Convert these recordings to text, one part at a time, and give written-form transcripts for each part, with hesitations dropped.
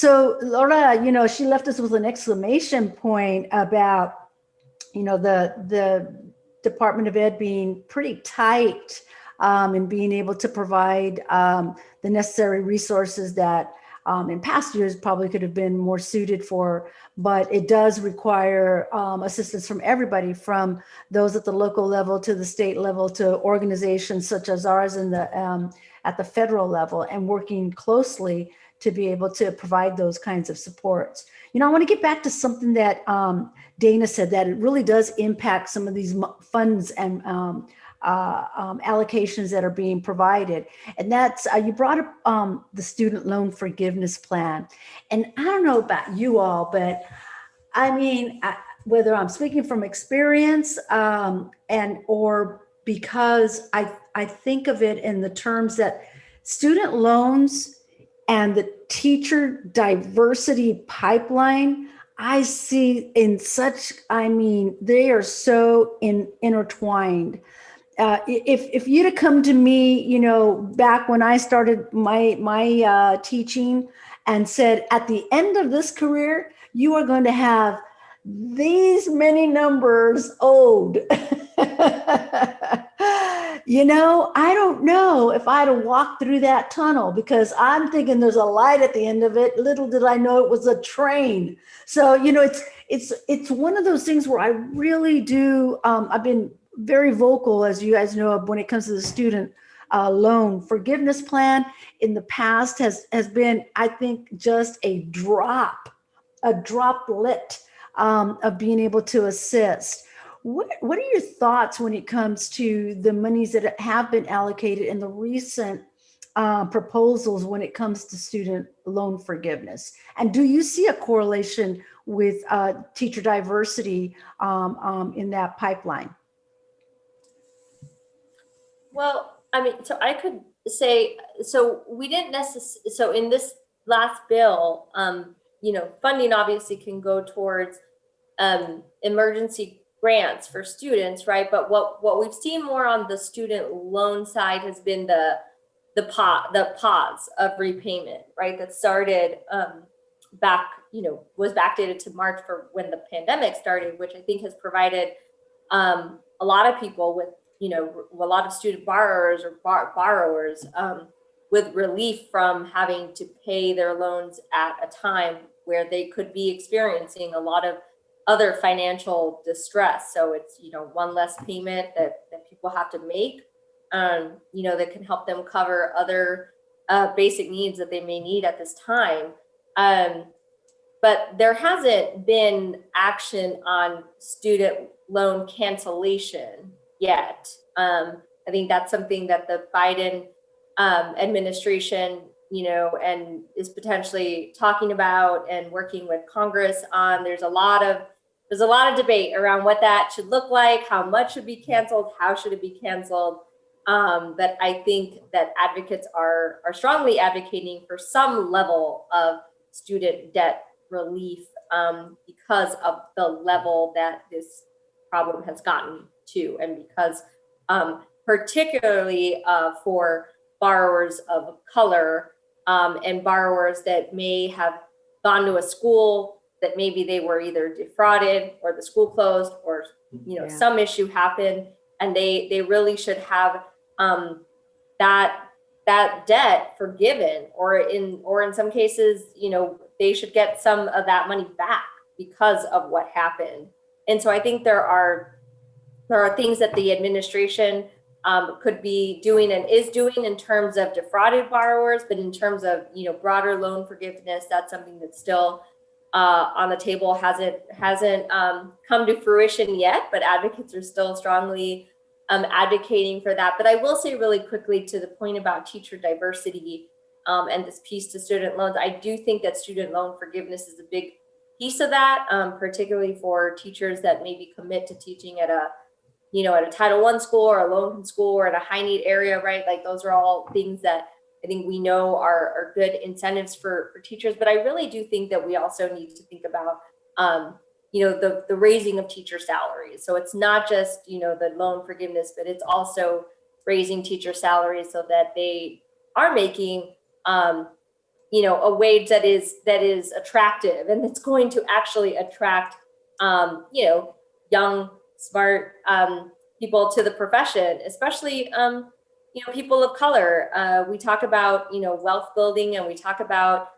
So Laura, she left us with an exclamation point about, the Department of Ed being pretty tight and being able to provide the necessary resources that in past years probably could have been more suited for, but it does require assistance from everybody, from those at the local level to the state level to organizations such as ours in the at the federal level, and working closely to be able to provide those kinds of supports. I want to get back to something that Dana said, that it really does impact some of these funds and allocations that are being provided. And that's, you brought up the student loan forgiveness plan. And I don't know about you all, but I mean, whether I'm speaking from experience or because I think of it in the terms that student loans and the teacher diversity pipeline, I see in such, they are so intertwined. If you'd have come to me, back when I started my teaching and said, at the end of this career, you are going to have these many numbers owed. I don't know if I'd have walked through that tunnel, because I'm thinking there's a light at the end of it. Little did I know it was a train. So, it's one of those things where I really do. I've been very vocal, as you guys know, when it comes to the student loan forgiveness plan. In the past has been, I think, just a droplet of being able to assist. What are your thoughts when it comes to the monies that have been allocated in the recent proposals when it comes to student loan forgiveness? And do you see a correlation with teacher diversity in that pipeline? Well, so I could say, so we didn't necessarily, so in this last bill, funding obviously can go towards emergency grants for students, right? But what we've seen more on the student loan side has been the pause of repayment, right? That started back, was backdated to March for when the pandemic started, which I think has provided a lot of people with, a lot of student borrowers or borrowers with relief from having to pay their loans at a time where they could be experiencing a lot of other financial distress. So it's, one less payment that people have to make, that can help them cover other basic needs that they may need at this time. But there hasn't been action on student loan cancellation yet. I think that's something that the Biden administration, and is potentially talking about and working with Congress on. There's a lot of debate around what that should look like, how much should be canceled, how should it be canceled. But I think that advocates are strongly advocating for some level of student debt relief because of the level that this problem has gotten to, and because particularly for borrowers of color and borrowers that may have gone to a school that maybe they were either defrauded or the school closed or some issue happened, and they really should have that debt forgiven, or in some cases they should get some of that money back because of what happened. And so I think there are things that the administration could be doing and is doing in terms of defrauded borrowers, but in terms of broader loan forgiveness, that's something that's still on the table, hasn't come to fruition yet, but advocates are still strongly advocating for that. But I will say really quickly to the point about teacher diversity and this piece to student loans, I do think that student loan forgiveness is a big piece of that, particularly for teachers that maybe commit to teaching at a Title I school or a low-income school or in a high need area, right? Like those are all things that I think we know are good incentives for teachers. But I really do think that we also need to think about, the raising of teacher salaries. So it's not just, the loan forgiveness, but it's also raising teacher salaries so that they are making, a wage that is attractive and it's going to actually attract, young, smart people to the profession, especially, people of color. We talk about, wealth building, and we talk about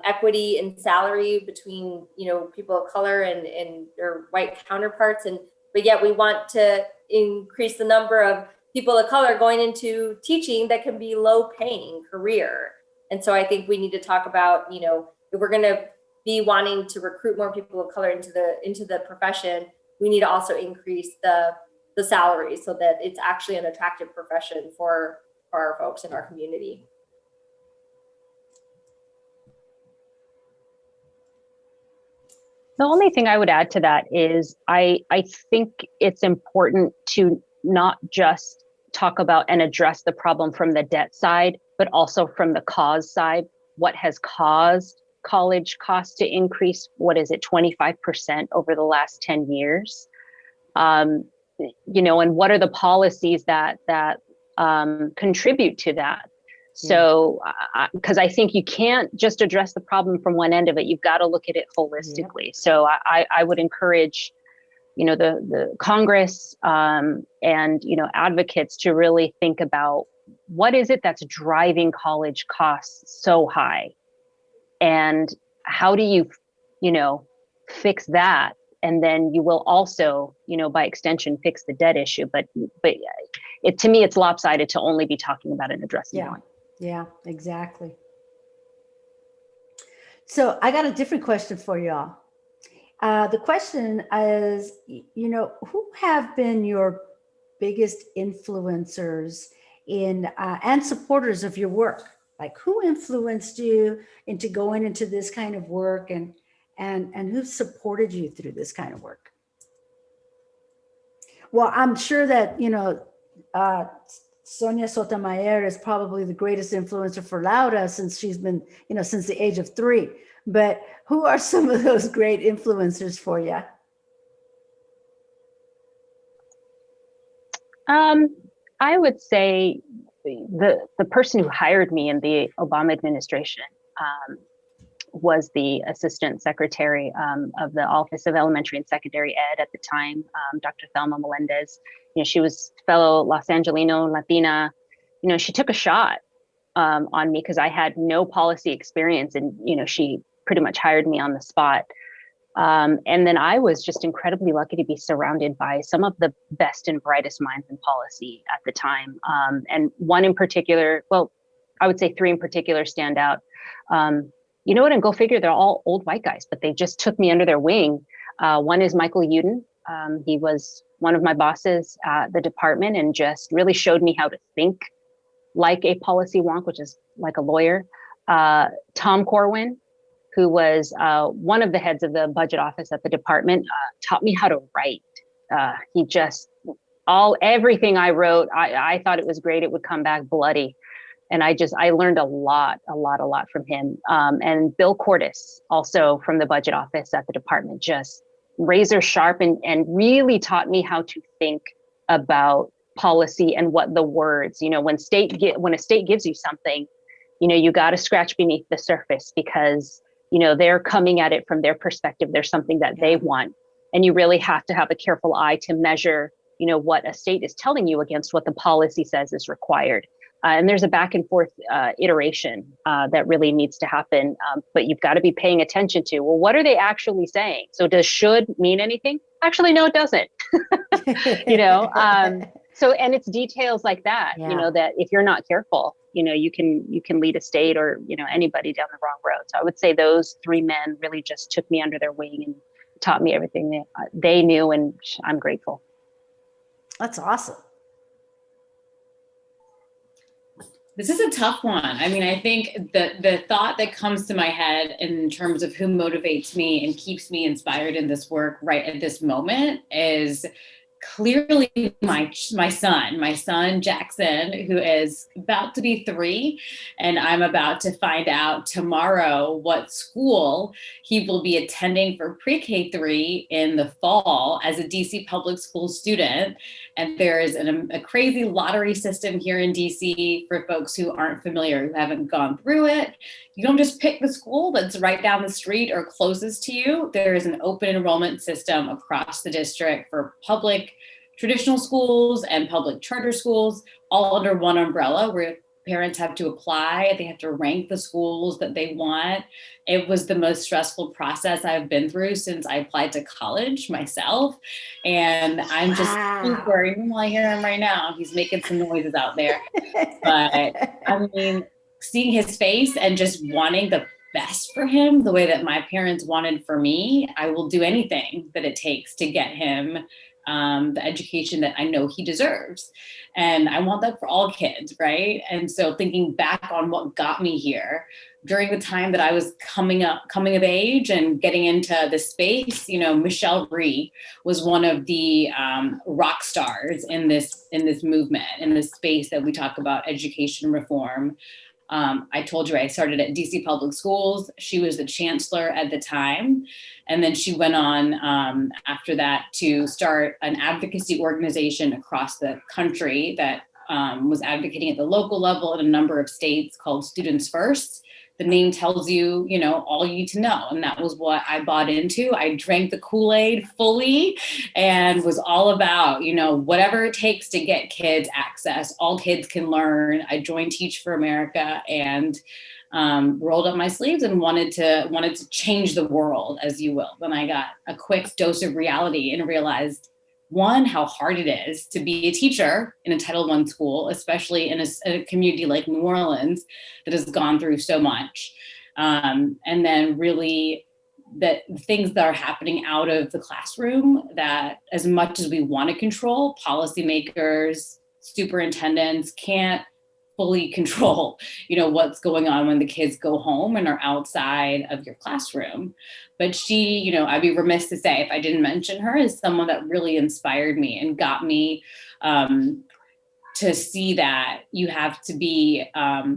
equity in salary between, people of color and their white counterparts. But yet we want to increase the number of people of color going into teaching that can be low paying career. And so I think we need to talk about, if we're going to be wanting to recruit more people of color into the profession, we need to also increase the salary so that it's actually an attractive profession for our folks in our community. The only thing I would add to that is I think it's important to not just talk about and address the problem from the debt side, but also from the cause side. What has caused college costs to increase? What is it, 25% over the last 10 years? And what are the policies that contribute to that? So, because I think you can't just address the problem from one end of it, you've got to look at it holistically. So I would encourage, the Congress and, advocates to really think about what is it that's driving college costs so high, and how do you, fix that? And then you will also, by extension, fix the debt issue. But to me, it's lopsided to only be talking about and addressing one. Yeah, exactly. So I got a different question for y'all. The question is, who have been your biggest influencers in and supporters of your work? Like, who influenced you into going into this kind of work, and who supported you through this kind of work? Well, I'm sure that, Sonia Sotomayor is probably the greatest influencer for Lauda since she's been, since the age of 3. But who are some of those great influencers for you? I would say the person who hired me in the Obama administration was the Assistant Secretary of the Office of Elementary and Secondary Ed at the time, Dr. Thelma Melendez. She was fellow Los Angelino Latina. She took a shot on me because I had no policy experience, and she pretty much hired me on the spot. And then I was just incredibly lucky to be surrounded by some of the best and brightest minds in policy at the time. And one in particular, well, I would say 3 in particular stand out. And go figure, they're all old white guys, but they just took me under their wing. One is Michael Uden. He was one of my bosses at the department and just really showed me how to think like a policy wonk, which is like a lawyer. Tom Corwin, who was one of the heads of the budget office at the department, taught me how to write. He just, everything I wrote, I thought it was great. It would come back bloody. And I learned a lot from him. And Bill Cordes, also from the budget office at the department, just razor sharp and really taught me how to think about policy and what the words, when a state gives you something, you got to scratch beneath the surface because, they're coming at it from their perspective. There's something that they want. And you really have to have a careful eye to measure, what a state is telling you against what the policy says is required. And there's a back and forth iteration that really needs to happen. But you've got to be paying attention to, well, what are they actually saying? So does should mean anything? Actually, no, it doesn't. So, and it's details like that, that if you're not careful, you can lead a state or, anybody down the wrong road. So I would say those 3 men really just took me under their wing and taught me everything that they knew. And I'm grateful. That's awesome. This is a tough one. I mean, I think the thought that comes to my head in terms of who motivates me and keeps me inspired in this work right at this moment is clearly my son Jackson, who is about to be 3, and I'm about to find out tomorrow what school he will be attending for pre-K 3 in the fall as a DC public school student. And there is a crazy lottery system here in DC for folks who aren't familiar, who haven't gone through it. You don't just pick the school that's right down the street or closest to you. There is an open enrollment system across the district for public traditional schools and public charter schools, all under one umbrella, where parents have to apply. They have to rank the schools that they want. It was the most stressful process I've been through since I applied to college myself. And I'm just super, I hear him right now. He's making some noises out there. But I mean, seeing his face and just wanting the best for him, the way that my parents wanted for me, I will do anything that it takes to get him the education that I know he deserves. And I want that for all kids, right? And so thinking back on what got me here during the time that I was coming of age and getting into the space, Michelle Rhee was one of the rock stars in this movement, in this space that we talk about education reform. I told you I started at DC Public Schools. She was the chancellor at the time. And then she went on after that to start an advocacy organization across the country that was advocating at the local level in a number of states called Students First. The name tells you, all you need to know. And that was what I bought into. I drank the Kool-Aid fully and was all about, whatever it takes to get kids access. All kids can learn. I joined Teach for America and rolled up my sleeves and wanted to change the world, as you will. Then I got a quick dose of reality and realized, one, how hard it is to be a teacher in a Title I school, especially in a community like New Orleans that has gone through so much. And then really that things that are happening out of the classroom, that as much as we want to control, policymakers, superintendents can't fully control, what's going on when the kids go home and are outside of your classroom. But she, I'd be remiss to say if I didn't mention her, as someone that really inspired me and got me to see that you have to be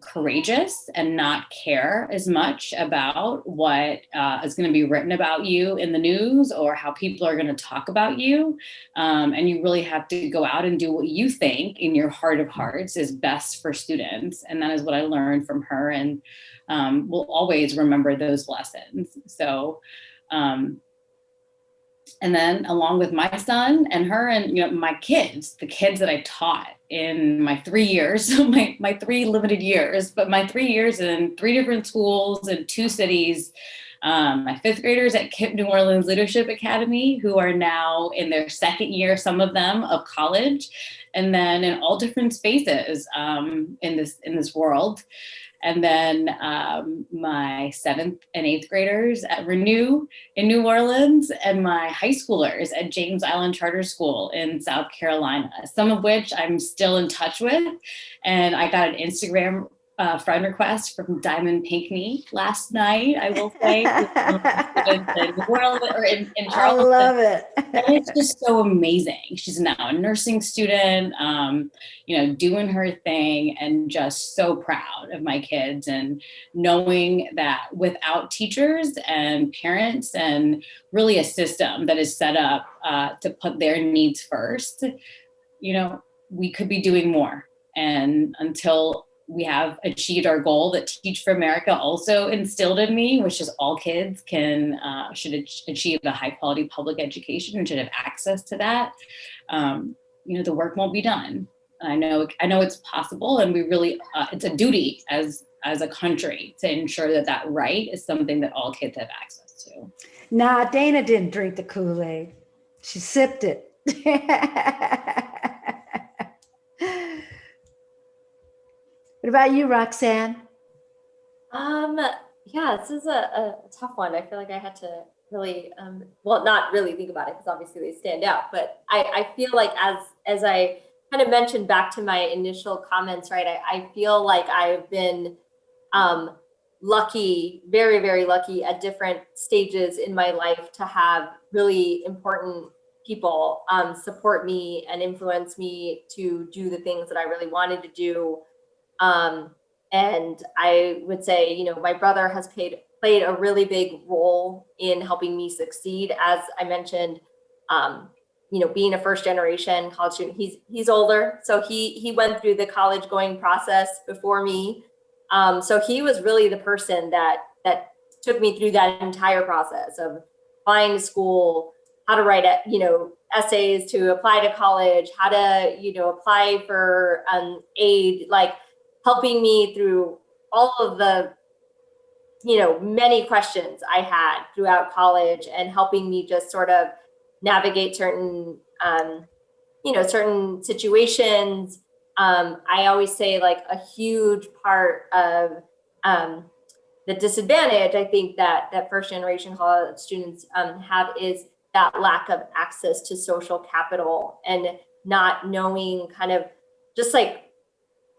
courageous and not care as much about what is going to be written about you in the news or how people are going to talk about you. And you really have to go out and do what you think in your heart of hearts is best for students. And that is what I learned from her, and will always remember those lessons. So, and then along with my son and her and, my kids, the kids that I taught in my 3 years, my 3 limited years, but my 3 years in 3 different schools in 2 cities, my 5th graders at KIPP New Orleans Leadership Academy, who are now in their 2nd year, some of them, of college, and then in all different spaces in this world. And then my 7th and 8th graders at Renew in New Orleans, and my high schoolers at James Island Charter School in South Carolina, some of which I'm still in touch with. And I got an Instagram friend request from Diamond Pinkney last night, I will say, in New Orleans, or in Charleston. I love it. And it's just so amazing. She's now a nursing student, doing her thing, and just so proud of my kids, and knowing that without teachers and parents and really a system that is set up to put their needs first, we could be doing more. And until we have achieved our goal that Teach for America also instilled in me, which is all kids should achieve a high quality public education and should have access to that. The work won't be done. I know it's possible, and we really, it's a duty as a country to ensure that right is something that all kids have access to. Nah, Dana didn't drink the Kool-Aid. She sipped it. What about you, Roxanne? Yeah, this is a tough one. I feel like I had to really, not really think about it, because obviously they stand out, but I feel like as I kind of mentioned back to my initial comments, right, I feel like I've been lucky, very, very lucky at different stages in my life to have really important people support me and influence me to do the things that I really wanted to do. And I would say, you know, my brother has played a really big role in helping me succeed. As I mentioned, you know, being a first generation college student, he's older, so he went through the college going process before me. So he was really the person that took me through that entire process of applying to school, how to write, you know, essays to apply to college, how to, you know, apply for aid, like helping me through all of the, you know, many questions I had throughout college, and helping me just sort of navigate certain, you know, certain situations. I always say, like, a huge part of the disadvantage I think that first generation college students have is that lack of access to social capital, and not knowing kind of just like,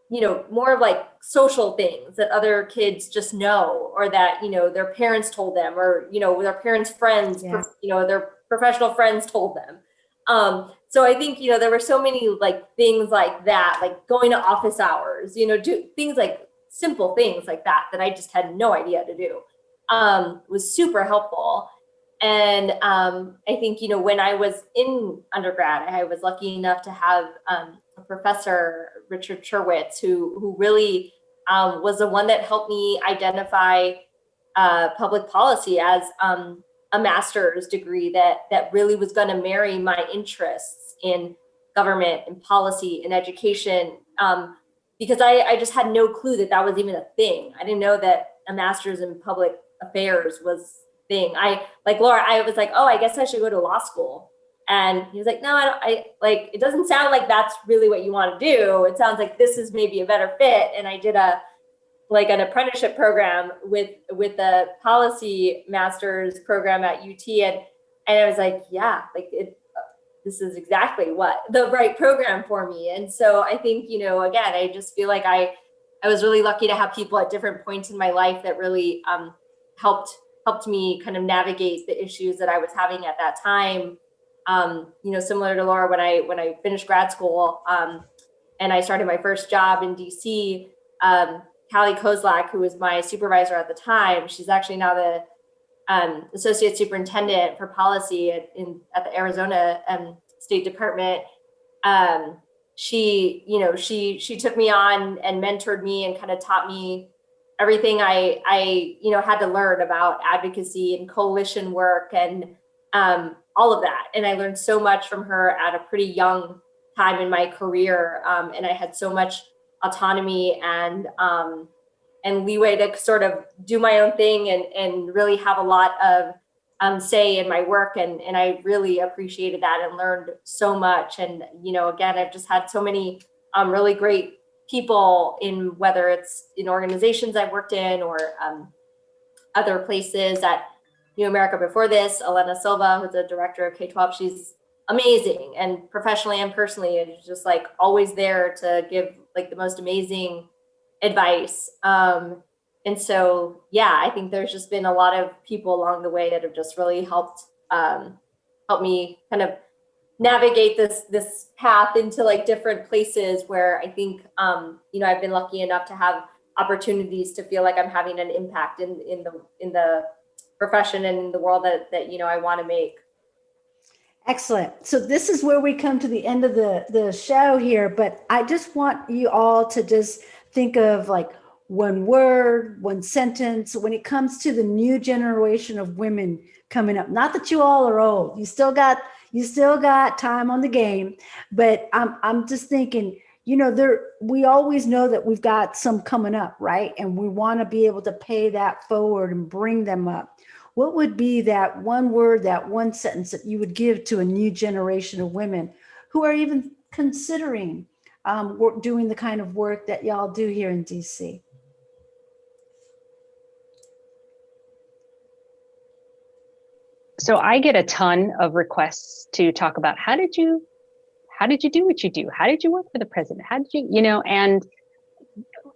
you know, more of like social things that other kids just know, or that, you know, their parents told them, or, you know, their parents' friends, Yeah. you know, their professional friends told them. So I think, you know, there were so many like things like that, like going to office hours, you know, do things like simple things like that I just had no idea to do, was super helpful. And I think, you know, when I was in undergrad, I was lucky enough to have a professor, Richard Sherwitz, who really was the one that helped me identify public policy as a master's degree that really was going to marry my interests in government and policy and education, because I just had no clue that was even a thing. I didn't know that a master's in public affairs was thing. Like Laura, I was like, oh, I guess I should go to law school. And he was like, no, I like, it doesn't sound like that's really what you want to do. It sounds like this is maybe a better fit. And I did an apprenticeship program with the policy master's program at UT. And I was like, yeah, like this is exactly what the right program for me. And so I think, you know, again, I just feel like I was really lucky to have people at different points in my life that really helped me kind of navigate the issues that I was having at that time. You know, similar to Laura, when I finished grad school and I started my first job in DC, Callie Kozlak, who was my supervisor at the time, she's actually now the associate superintendent for policy at the Arizona State Department. She took me on and mentored me and kind of taught me everything I you know, had to learn about advocacy and coalition work and all of that. And I learned so much from her at a pretty young time in my career. And I had so much autonomy and leeway to sort of do my own thing and really have a lot of say in my work. And I really appreciated that and learned so much. And, you know, again, I've just had so many really great people in, whether it's in organizations I've worked in or other places at New America before this. Elena Silva, who's the director of K-12, she's amazing, and professionally and personally, and just like always there to give like the most amazing advice. And so, yeah, I think there's just been a lot of people along the way that have just really helped me kind of navigate this path into like different places where I think, you know, I've been lucky enough to have opportunities to feel like I'm having an impact in the profession and in the world that you know, I want to make. Excellent. So this is where we come to the end of the show here, but I just want you all to just think of like one word, one sentence when it comes to the new generation of women coming up. Not that you all are old. You still got time on the game, but I'm just thinking, you know, we always know that we've got some coming up, right? And we want to be able to pay that forward and bring them up. What would be that one word, that one sentence that you would give to a new generation of women who are even considering doing the kind of work that y'all do here in DC? So I get a ton of requests to talk about how did you do what you do? How did you work for the president? How did you, you know, and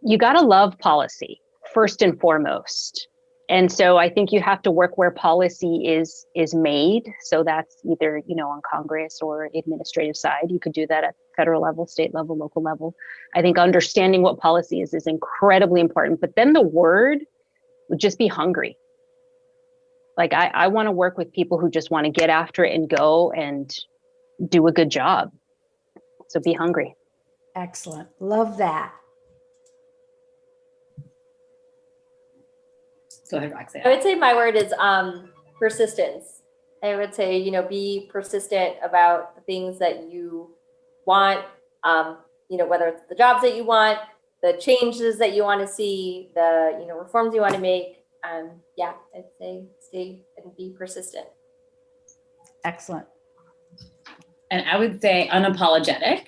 you got to love policy first and foremost. And so I think you have to work where policy is made. So that's either, on Congress or administrative side. You could do that at federal level, state level, local level. I think understanding what policy is incredibly important. But then the word would just be hungry. Like I want to work with people who just want to get after it and go and do a good job. So be hungry. Excellent. Love that. Go ahead, Roxanne. I would say my word is persistence. I would say, be persistent about the things that you want, whether it's the jobs that you want, the changes that you want to see, the, reforms you want to make. Yeah, I'd say stay and be persistent. Excellent. And I would say unapologetic.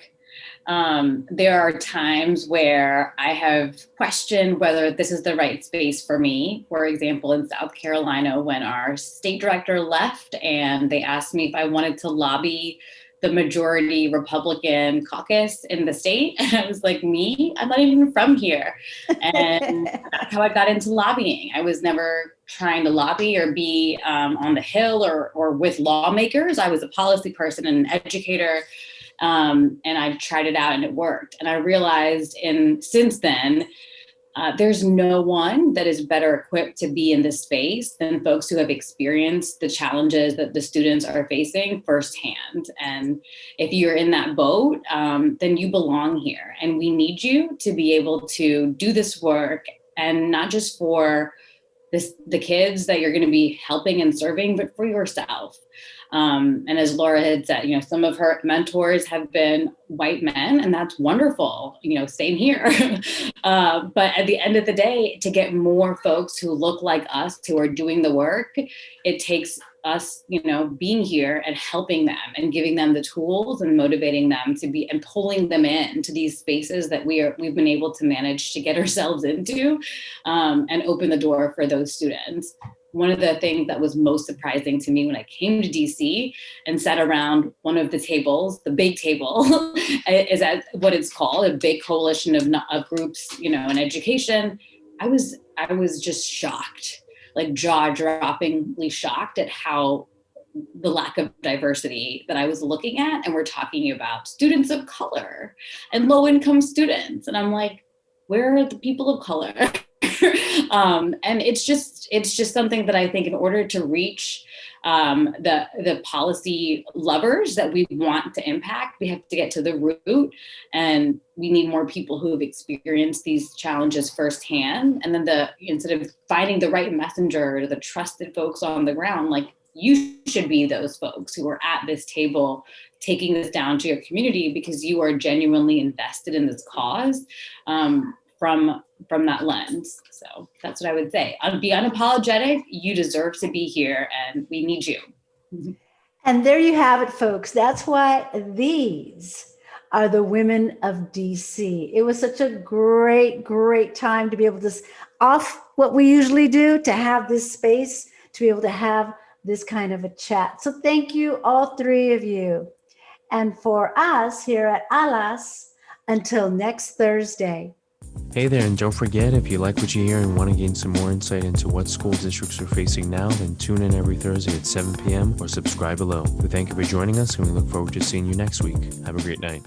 There are times where I have questioned whether this is the right space for me. For example, in South Carolina, when our state director left and they asked me if I wanted to lobby the majority Republican caucus in the state. And I was like, me? I'm not even from here. And that's how I got into lobbying. I was never trying to lobby or be on the Hill or with lawmakers. I was a policy person and an educator. And I tried it out and it worked. And I realized since then, there's no one that is better equipped to be in this space than folks who have experienced the challenges that the students are facing firsthand. And if you're in that boat, then you belong here. And we need you to be able to do this work, and not just for the kids that you're going to be helping and serving, but for yourself. And as Laura had said, some of her mentors have been white men, and that's wonderful, same here. But at the end of the day, to get more folks who look like us, who are doing the work, it takes us, being here and helping them and giving them the tools and motivating them to be, and pulling them into these spaces that we've been able to manage to get ourselves into, and open the door for those students. One of the things that was most surprising to me when I came to DC and sat around one of the tables, the big table, is that what it's called, a big coalition of groups, in education. I was just shocked, like jaw-droppingly shocked at how the lack of diversity that I was looking at. And we're talking about students of color and low-income students. And I'm like, where are the people of color? And it's just something that I think, in order to reach the policy levers that we want to impact, we have to get to the root, and we need more people who have experienced these challenges firsthand. And then instead of finding the right messenger, the trusted folks on the ground, like, you should be those folks who are at this table taking this down to your community because you are genuinely invested in this cause, from that lens. So that's what I would say. Be unapologetic. You deserve to be here, and we need you. And there you have it, folks. That's why these are the women of DC. It was such a great, great time to be able to, off what we usually do, to have this space, to be able to have this kind of a chat. So thank you, all three of you. And for us here at ALAS, until next Thursday. Hey there, and don't forget, if you like what you hear and want to gain some more insight into what school districts are facing now, then tune in every Thursday at 7 p.m. or subscribe below. We thank you for joining us, and we look forward to seeing you next week. Have a great night.